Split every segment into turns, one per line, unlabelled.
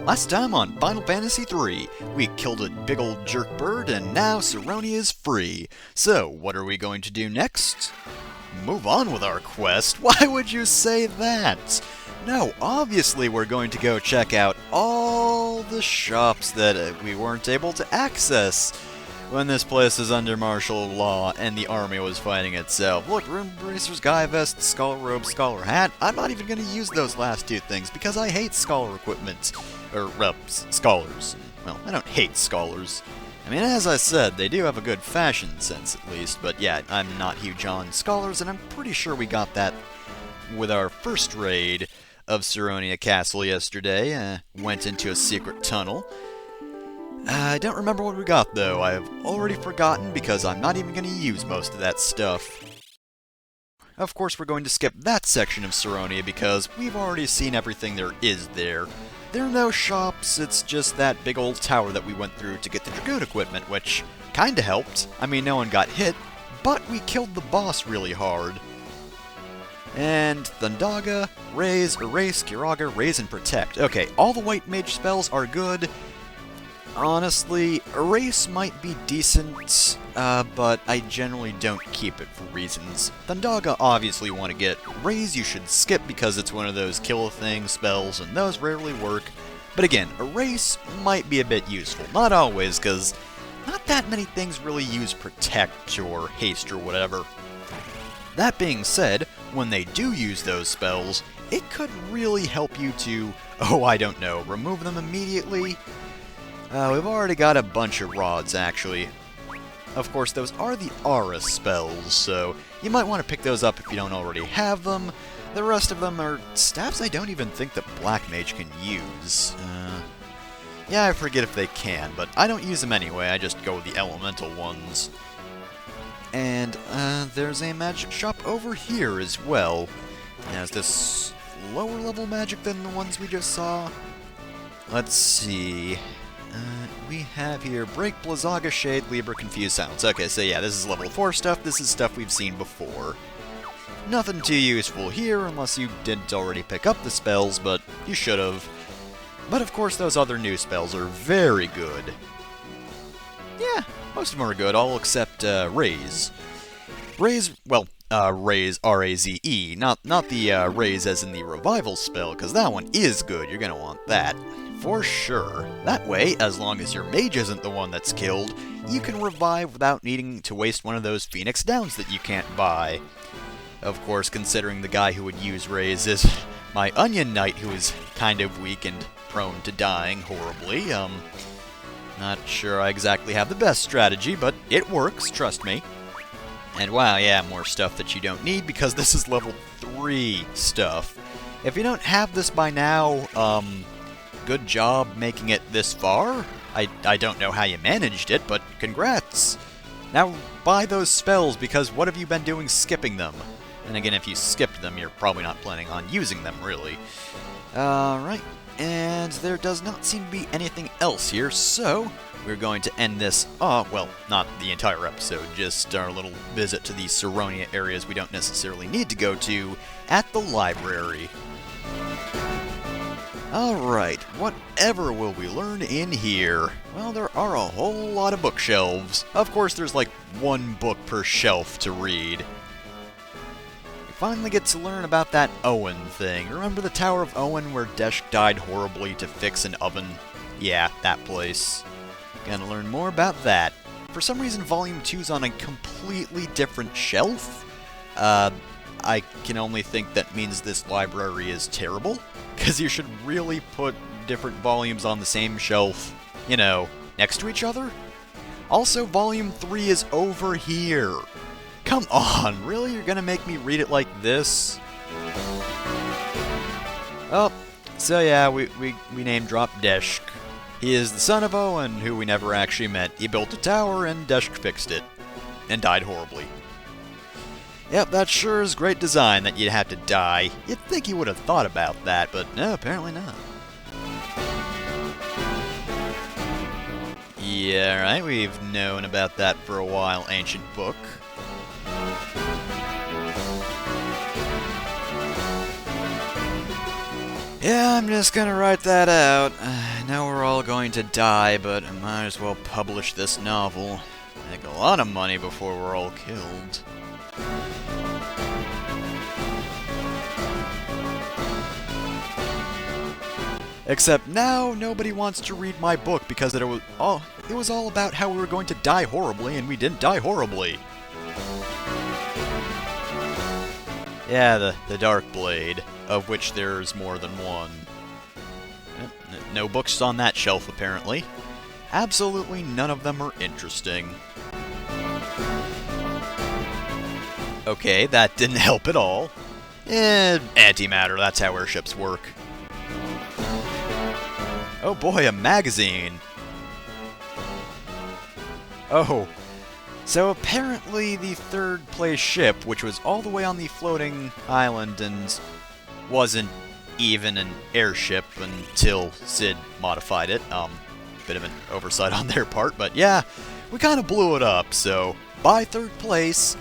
Last time on Final Fantasy III, we killed a big old jerk bird and now Sironia is free. So, what are we going to do next? Move on with our quest? Why would you say that? No, obviously we're going to go check out all the shops that we weren't able to access when this place is under martial law and the army was fighting itself. Look, Rune Bracer's Guy Vest, Scholar Robe, Scholar Hat. I'm not even going to use those last two things because I hate Scholar equipment. Or, scholars. Well, I don't hate scholars. I mean, as I said, they do have a good fashion sense at least, but yeah, I'm not huge on scholars, and I'm pretty sure we got that with our first raid of Sironia Castle yesterday. Went into a secret tunnel. I don't remember what we got, though. I have already forgotten because I'm not even going to use most of that stuff. Of course, we're going to skip that section of Sironia because we've already seen everything there is there. There are no shops, it's just that big old tower that we went through to get the Dragoon equipment, which kinda helped. I mean, no one got hit, but we killed the boss really hard. And Thundaga, Raise, Erase, Kiraga, Raise, and Protect. Okay, all the white mage spells are good. Honestly, Erase might be decent, but I generally don't keep it for reasons. Thundaga obviously want to get. Raise you should skip because it's one of those kill-a-thing spells, and those rarely work. But again, Erase might be a bit useful. Not always, because not that many things really use Protect or Haste or whatever. That being said, when they do use those spells, it could really help you to, oh I don't know, remove them immediately. We've already got a bunch of rods, actually. Of course, those are the Aura spells, so you might want to pick those up if you don't already have them. The rest of them are staffs I don't even think that Black Mage can use. Yeah, I forget if they can, but I don't use them anyway, I just go with the elemental ones. And, there's a magic shop over here as well. Is this lower level magic than the ones we just saw? Let's see. We have here Break, Blizzaga, Shade, Libra, Confuse, Silence. Okay, so yeah, this is level 4 stuff. This is stuff we've seen before. Nothing too useful here, unless you didn't already pick up the spells, but you should have. But of course, those other new spells are very good. Yeah, most of them are good, all except Raise. Raise, well, Raise, R-A-Z-E, not the Raise as in the Revival spell, because that one is good. You're gonna want that. For sure. That way, as long as your mage isn't the one that's killed, you can revive without needing to waste one of those Phoenix Downs that you can't buy. Of course, considering the guy who would use Raise is my Onion Knight, who is kind of weak and prone to dying horribly. Not sure I exactly have the best strategy, but it works, trust me. And wow, yeah, more stuff that you don't need because this is level 3 stuff. If you don't have this by now, good job making it this far. I don't know how you managed it, but congrats! Now buy those spells, because what have you been doing skipping them? And again, if you skipped them, you're probably not planning on using them, really. Alright, and there does not seem to be anything else here, so we're going to end this, well, not the entire episode, just our little visit to the Sironia areas we don't necessarily need to go to at the library. Alright, whatever will we learn in here? Well, there are a whole lot of bookshelves. Of course, there's like one book per shelf to read. We finally get to learn about that Owen thing. Remember the Tower of Owen where Desh died horribly to fix an oven? Yeah, that place. Gonna learn more about that. For some reason, Volume 2's on a completely different shelf. I can only think that means this library is terrible, because you should really put different volumes on the same shelf, you know, next to each other. Also, Volume 3 is over here. Come on, really? You're gonna make me read it like this? Oh, so yeah, we name-dropped Deshk. He is the son of Owen, who we never actually met. He built a tower, and Deshk fixed it. And died horribly. Yep, that sure is great design that you'd have to die. You'd think he would have thought about that, but no, apparently not. Yeah, right, we've known about that for a while, Ancient Book. Yeah, I'm just gonna write that out. I know we're all going to die, but I might as well publish this novel. Make a lot of money before we're all killed. Except now nobody wants to read my book because it was all about how we were going to die horribly, and we didn't die horribly. Yeah, the Dark Blade, of which there's more than one. No books on that shelf, apparently. Absolutely none of them are interesting. Okay, that didn't help at all. Antimatter, that's how airships work. Oh boy, a magazine! Oh, so apparently the third place ship, which was all the way on the floating island and wasn't even an airship until Sid modified it. Bit of an oversight on their part, but yeah, we kind of blew it up, so by third place.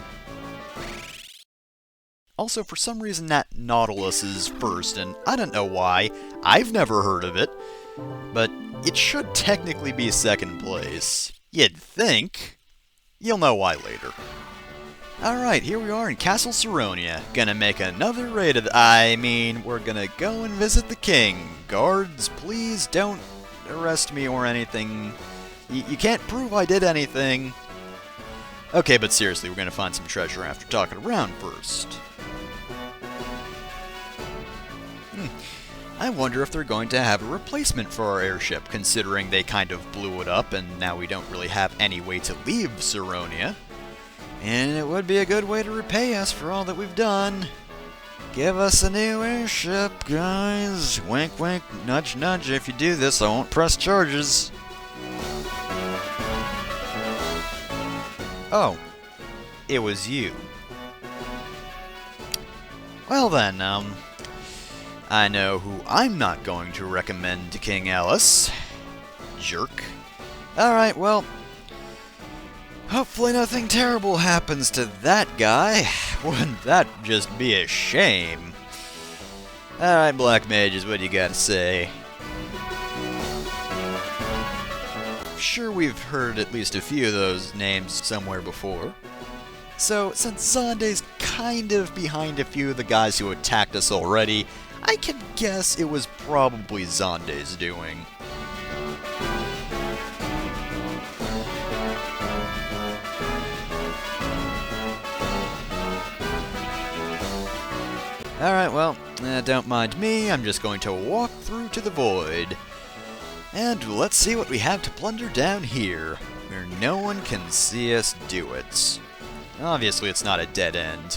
Also, for some reason that Nautilus is first, and I don't know why. I've never heard of it, but it should technically be second place. You'd think. You'll know why later. Alright, here we are in Castle Sironia. Gonna make another raid of we're gonna go and visit the king. Guards, please don't arrest me or anything. You can't prove I did anything. Okay, but seriously, we're gonna find some treasure after talking around first. I wonder if they're going to have a replacement for our airship, considering they kind of blew it up and now we don't really have any way to leave Sironia. And it would be a good way to repay us for all that we've done. Give us a new airship, guys. Wink, wink, nudge, nudge. If you do this, I won't press charges. Oh, it was you. Well then, I know who I'm not going to recommend to King Alice. Jerk. Alright, well, hopefully nothing terrible happens to that guy. Wouldn't that just be a shame? Alright, Black Mages, what do you gotta say? Sure, we've heard at least a few of those names somewhere before. So, since Zonde's kind of behind a few of the guys who attacked us already, I can guess it was probably Zonde's doing. Alright, well, don't mind me, I'm just going to walk through to the void. And let's see what we have to plunder down here, where no one can see us do it. Obviously it's not a dead end.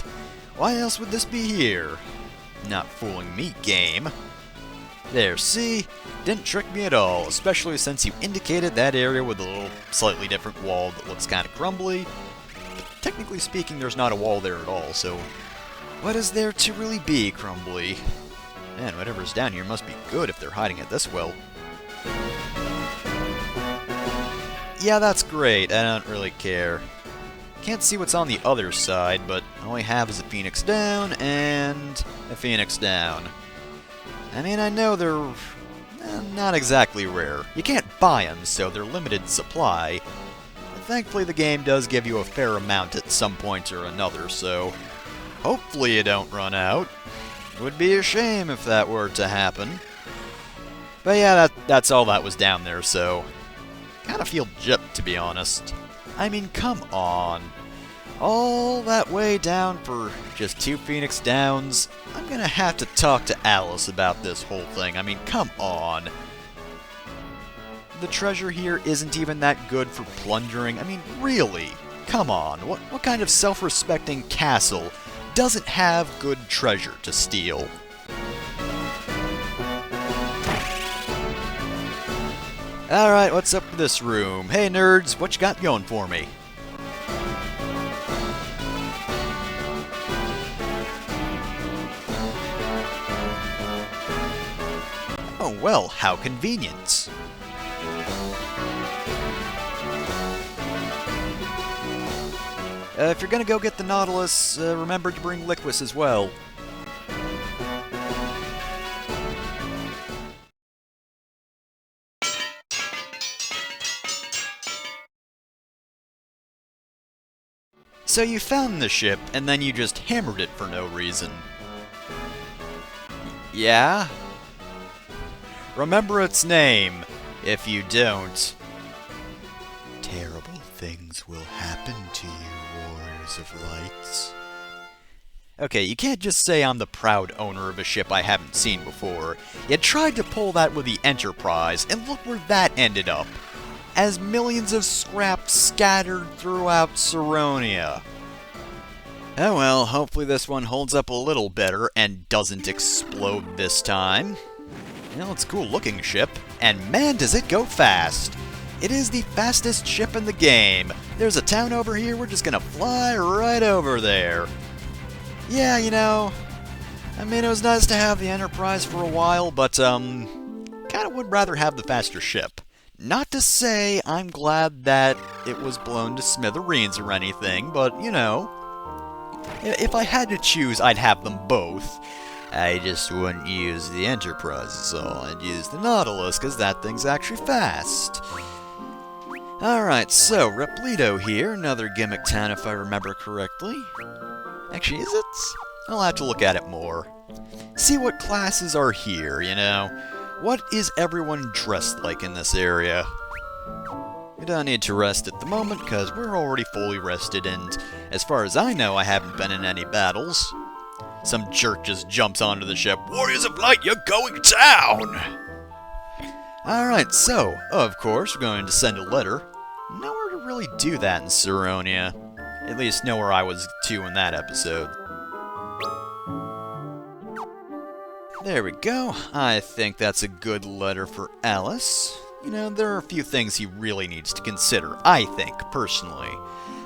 Why else would this be here? Not fooling me, game. There, see? Didn't trick me at all, especially since you indicated that area with a little slightly different wall that looks kind of crumbly. But technically speaking, there's not a wall there at all, so what is there to really be crumbly? Man, whatever's down here must be good if they're hiding it this well. Yeah, that's great, I don't really care. Can't see what's on the other side, but all I have is a Phoenix down and a Phoenix down. I mean, I know they're not exactly rare. You can't buy them, so they're limited supply. But thankfully, the game does give you a fair amount at some point or another, so hopefully you don't run out. Would be a shame if that were to happen. But yeah, that's all that was down there, so kind of feel gypped, to be honest. I mean, come on. All that way down for just 2 Phoenix Downs? I'm gonna have to talk to Alice about this whole thing. I mean, come on. The treasure here isn't even that good for plundering. I mean, really? Come on. What kind of self-respecting castle doesn't have good treasure to steal? Alright, what's up with this room? Hey nerds, what you got going for me? Oh well, how convenient. If you're gonna go get the Nautilus, remember to bring Liquis as well. So you found the ship, and then you just hammered it for no reason. Yeah? Remember its name. If you don't, terrible things will happen to you, Warriors of Lights. Okay, you can't just say I'm the proud owner of a ship I haven't seen before. You tried to pull that with the Enterprise, and look where that ended up. As millions of scraps scattered throughout Sironia. Oh well, hopefully this one holds up a little better and doesn't explode this time. Well, it's a cool looking ship, and man does it go fast! It is the fastest ship in the game. There's a town over here, we're just gonna fly right over there. Yeah, you know, I mean, it was nice to have the Enterprise for a while, but, kinda would rather have the faster ship. Not to say I'm glad that it was blown to smithereens or anything, but, you know, if I had to choose, I'd have them both. I just wouldn't use the Enterprise, so I'd use the Nautilus, because that thing's actually fast. Alright, so, Repleto here, another gimmick town if I remember correctly. Actually, is it? I'll have to look at it more. See what classes are here, you know? What is everyone dressed like in this area? We don't need to rest at the moment, because we're already fully rested, and as far as I know, I haven't been in any battles. Some jerk just jumps onto the ship. Warriors of Light, you're going down! Alright, so, of course, we're going to send a letter. Nowhere to really do that in Sironia. At least nowhere I was to in that episode. There we go. I think that's a good letter for Alice. You know, there are a few things he really needs to consider, I think, personally.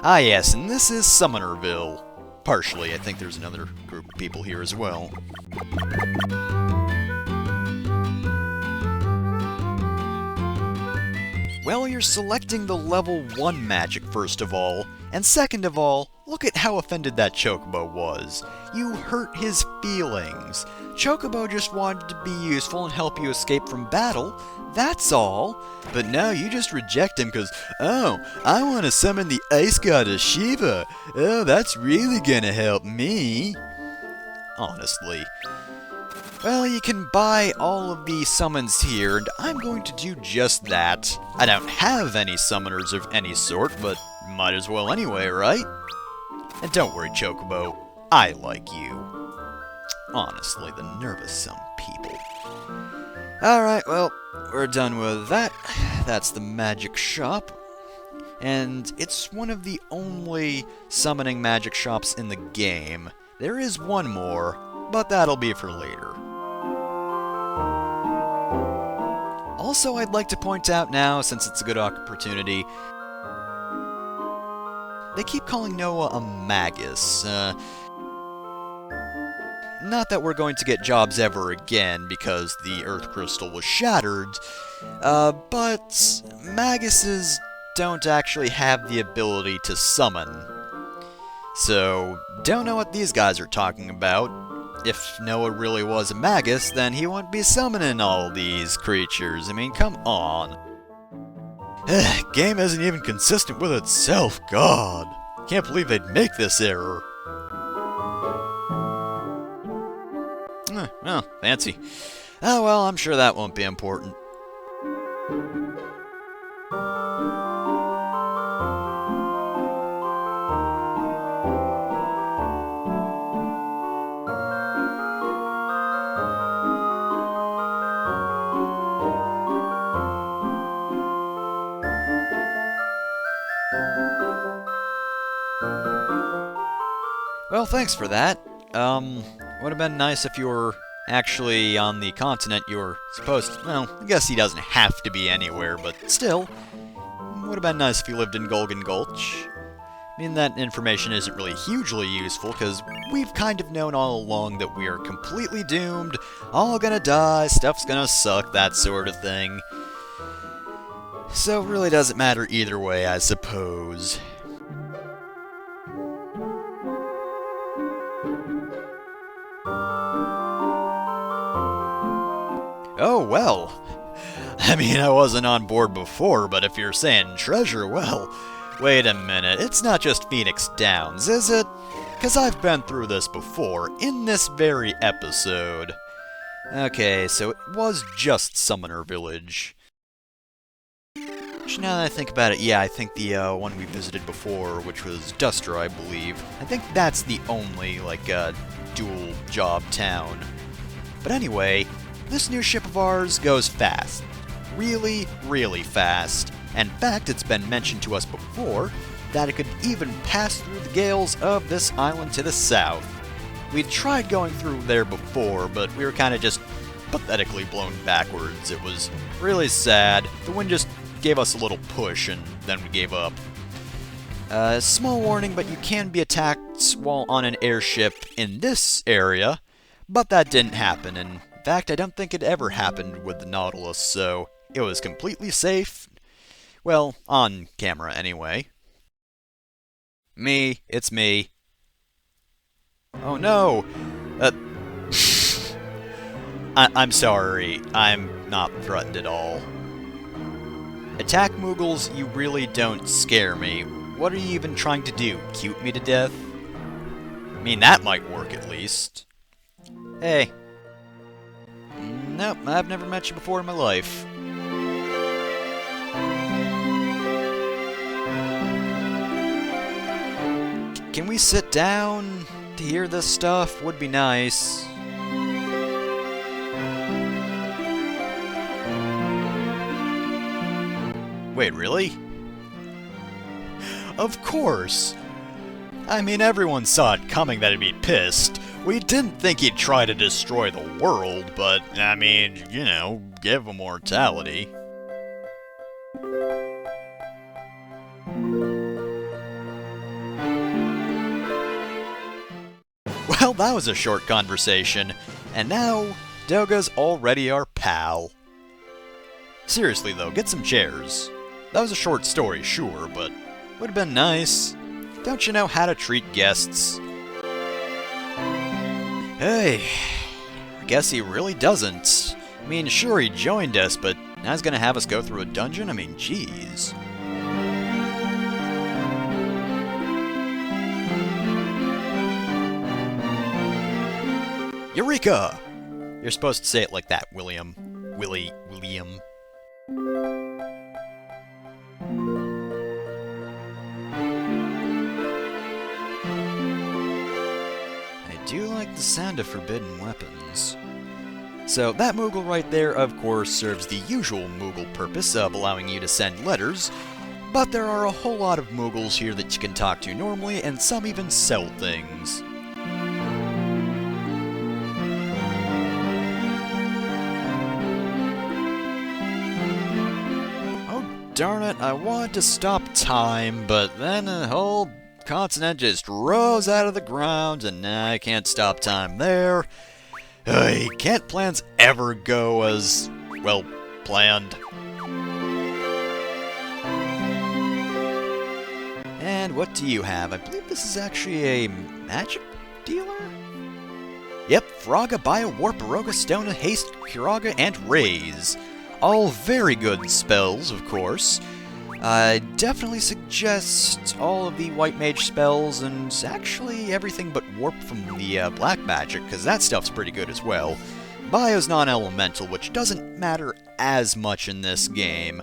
Ah yes, and this is Summonerville. Partially, I think there's another group of people here as well. Well, you're selecting the level 1 magic first of all, and second of all, look at how offended that Chocobo was. You hurt his feelings. Chocobo just wanted to be useful and help you escape from battle, that's all. But now you just reject him because, oh, I want to summon the Ice Goddess Shiva. Oh, that's really gonna help me. Honestly. Well, you can buy all of the summons here, and I'm going to do just that. I don't have any summoners of any sort, but might as well anyway, right? And don't worry, Chocobo, I like you. Honestly, the nerve of some people. Alright, well, we're done with that. That's the magic shop. And it's one of the only summoning magic shops in the game. There is one more, but that'll be for later. Also, I'd like to point out now, since it's a good opportunity, they keep calling Noah a magus. Not that we're going to get jobs ever again because the Earth Crystal was shattered, but maguses don't actually have the ability to summon. So, don't know what these guys are talking about. If Noah really was a magus, then he wouldn't be summoning all these creatures. I mean, come on. Game isn't even consistent with itself, God. Can't believe they'd make this error. Well, fancy. Oh well, I'm sure that won't be important. Well, thanks for that. Would have been nice if you were actually on the continent you were supposed to. Well, I guess he doesn't have to be anywhere, but still. Would have been nice if you lived in Golgan Gulch. I mean, that information isn't really hugely useful, because we've kind of known all along that we are completely doomed, all gonna die, stuff's gonna suck, that sort of thing. So it really doesn't matter either way, I suppose. Oh, well. I mean, I wasn't on board before, but if you're saying treasure, well, Wait a minute, it's not just Phoenix Downs, is it? 'Cause I've been through this before, in this very episode. Okay, so it was just Summoner Village. Actually, now that I think about it, yeah, I think the one we visited before, which was Duster, I believe, I think that's the only, like, dual job town. But anyway, this new ship of ours goes fast. Really, really fast. In fact, it's been mentioned to us before that it could even pass through the gales of this island to the south. We'd tried going through there before, but we were kind of just pathetically blown backwards. It was really sad. The wind just gave us a little push, and then we gave up. Small warning, but you can be attacked while on an airship in this area, but that didn't happen. In fact, I don't think it ever happened with the Nautilus, so it was completely safe. Well, on camera anyway. It's me. Oh no! I'm sorry, I'm not threatened at all. Attack Moogles, you really don't scare me. What are you even trying to do, cute me to death? I mean, that might work at least. Hey. Nope, I've never met you before in my life. Can we sit down to hear this stuff? Would be nice. Wait, really? Of course! I mean, everyone saw it coming that he'd be pissed. We didn't think he'd try to destroy the world, but, I mean, you know, give him mortality. Well, that was a short conversation, and now, Doga's already our pal. Seriously though, get some chairs. That was a short story, sure, but would have been nice. Don't you know how to treat guests? Hey, I guess he really doesn't. I mean, sure, he joined us, but now he's gonna have us go through a dungeon? I mean, jeez. Eureka! You're supposed to say it like that, William. William. I do like the sound of forbidden weapons. So that Moogle right there, of course, serves the usual Moogle purpose of allowing you to send letters, but there are a whole lot of Moogles here that you can talk to normally, and some even sell things. Darn it, I wanted to stop time, but then a whole continent just rose out of the ground, and now I can't stop time there. Can't plans ever go as, well, planned? And what do you have? I believe this is actually a magic dealer? Yep, Fraga, Bio, Warp, Aroga, Stona, Haste, Kiraga, and Raise. All very good spells, of course. I definitely suggest all of the White Mage spells, and actually everything but Warp from the Black Magic, because that stuff's pretty good as well. Bio's non-elemental, which doesn't matter as much in this game.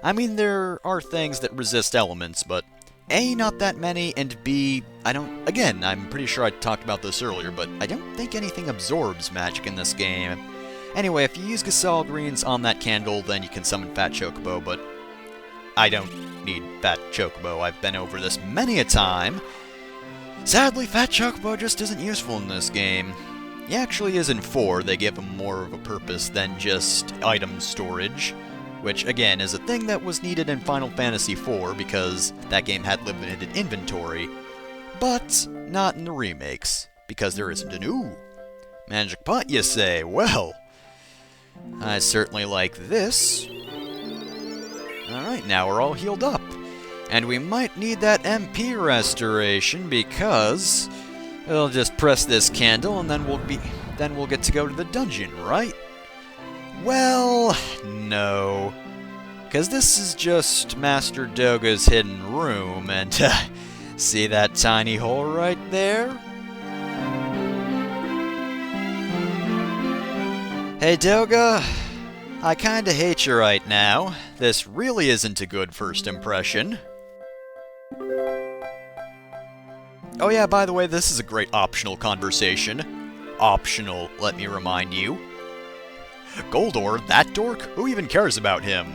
I mean, there are things that resist elements, but A, not that many, and B, again, I'm pretty sure I talked about this earlier, but I don't think anything absorbs magic in this game. Anyway, if you use Gasol Greens on that candle, then you can summon Fat Chocobo, but I don't need Fat Chocobo. I've been over this many a time. Sadly, Fat Chocobo just isn't useful in this game. He actually is in 4. They give him more of a purpose than just item storage, which, again, is a thing that was needed in Final Fantasy IV because that game had limited inventory, but not in the remakes, because there isn't a new magic pot, you say? Well, I certainly like this. Alright, now we're all healed up. And we might need that MP restoration because we'll just press this candle and then we'll get to go to the dungeon, right? Well, no. because this is just Master Doga's hidden room, and see that tiny hole right there? Hey Doga, I kinda hate you right now. This really isn't a good first impression. Oh yeah, by the way, this is a great optional conversation. Optional, let me remind you. Goldor, that dork? Who even cares about him?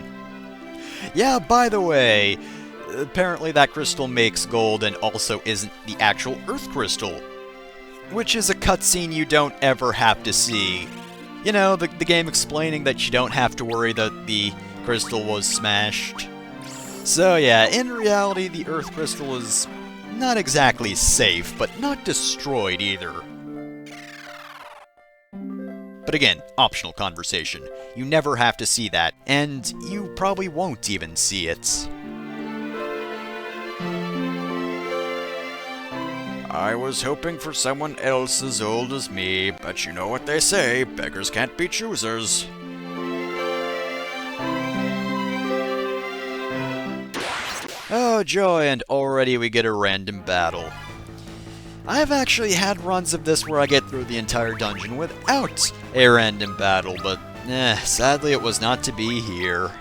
Yeah, by the way, apparently that crystal makes gold and also isn't the actual Earth crystal. Which is a cutscene you don't ever have to see. You know, the game explaining that you don't have to worry that the crystal was smashed. So yeah, in reality, the Earth crystal is not exactly safe, but not destroyed either. But again, optional conversation. You never have to see that, and you probably won't even see it. I was hoping for someone else as old as me, but you know what they say, beggars can't be choosers. Oh joy, and already we get a random battle. I've actually had runs of this where I get through the entire dungeon without a random battle, but sadly it was not to be here.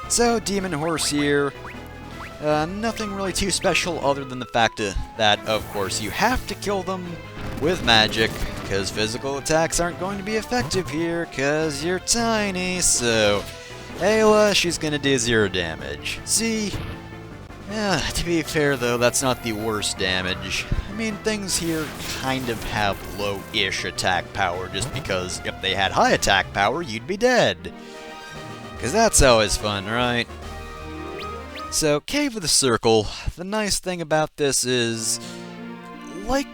So, Demon Horse here. Nothing really too special other than the fact that, of course, you have to kill them with magic, because physical attacks aren't going to be effective here, because you're tiny, so Ayla, she's gonna do 0 damage. See? To be fair though, that's not the worst damage. I mean, things here kind of have low-ish attack power, just because if they had high attack power, you'd be dead. Because that's always fun, right? So, Cave of the Circle, the nice thing about this is, like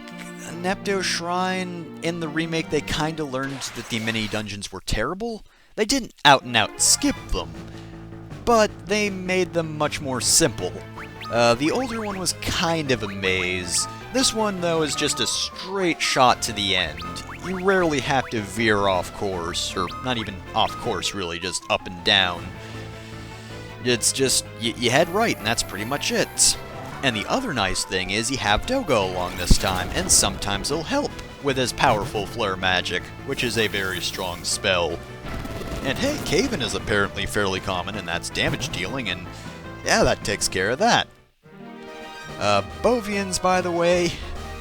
Nepto Shrine, in the remake they kinda learned that the mini-dungeons were terrible. They didn't out-and-out skip them, but they made them much more simple. The older one was kind of a maze. This one, though, is just a straight shot to the end. You rarely have to veer off course, or not even off course, really, just up and down. It's just, you head right, and that's pretty much it. And the other nice thing is you have Doga along this time, and sometimes he'll help with his powerful flare magic, which is a very strong spell. And hey, Caven is apparently fairly common, and that's damage dealing, and yeah, that takes care of that. Bovians, by the way,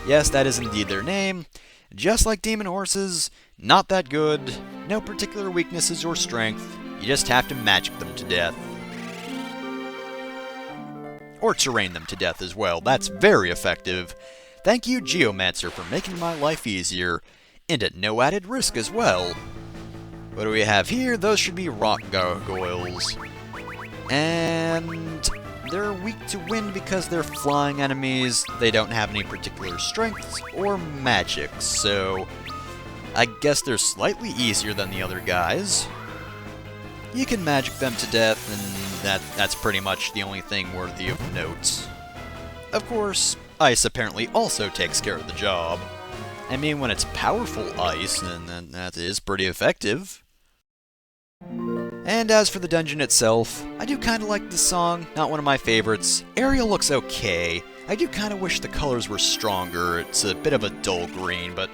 yes, that is indeed their name. Just like demon horses, not that good, no particular weaknesses or strength, you just have to magic them to death. Or terrain them to death as well, that's very effective. Thank you, Geomancer, for making my life easier, and at no added risk as well. What do we have here? Those should be rock gargoyles. And they're weak to wind because they're flying enemies. They don't have any particular strengths or magic, so I guess they're slightly easier than the other guys. You can magic them to death, and that's pretty much the only thing worthy of note. Of course, ice apparently also takes care of the job. I mean, when it's powerful ice, then that is pretty effective. And as for the dungeon itself, I do kinda like the song, not one of my favorites. Ariel looks okay. I do kinda wish the colors were stronger, it's a bit of a dull green, but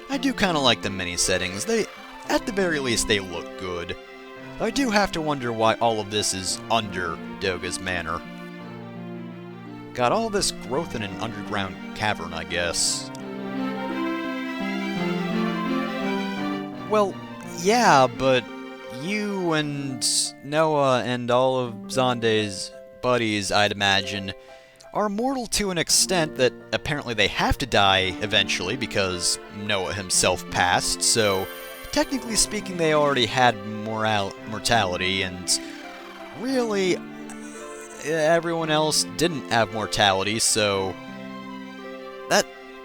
I do kinda like the mini settings. At the very least, they look good. I do have to wonder why all of this is under Doga's Manor. Got all this growth in an underground cavern, I guess. Well, yeah, but you and Noah and all of Zonde's buddies, I'd imagine, are mortal to an extent that apparently they have to die eventually because Noah himself passed, so technically speaking they already had mortality, and really everyone else didn't have mortality, so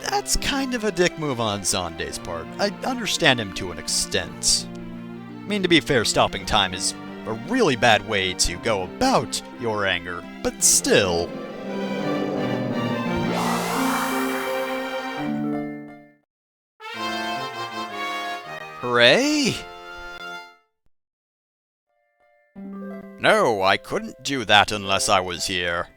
that's kind of a dick move on Zonde's part. I understand him to an extent. I mean, to be fair, stopping time is a really bad way to go about your anger, but still. Hooray! No, I couldn't do that unless I was here.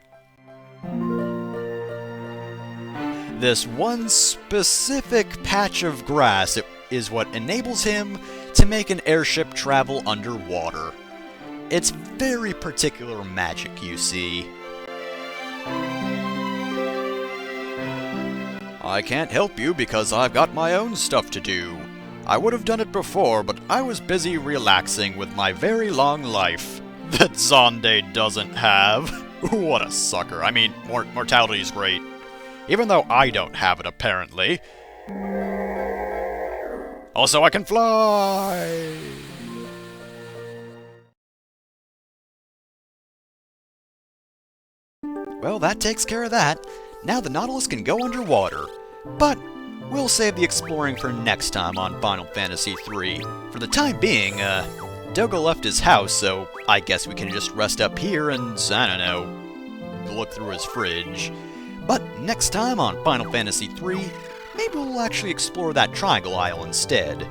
This one specific patch of grass is what enables him to make an airship travel underwater. It's very particular magic, you see. I can't help you because I've got my own stuff to do. I would have done it before, but I was busy relaxing with my very long life that Zonde doesn't have. What a sucker. I mean, mortality's great. Even though I don't have it, apparently. Also, I can fly! Well, that takes care of that. Now the Nautilus can go underwater. But we'll save the exploring for next time on Final Fantasy III. For the time being, Doga left his house, so I guess we can just rest up here and, I don't know, look through his fridge. But next time on Final Fantasy III, maybe we'll actually explore that Triangle Isle instead.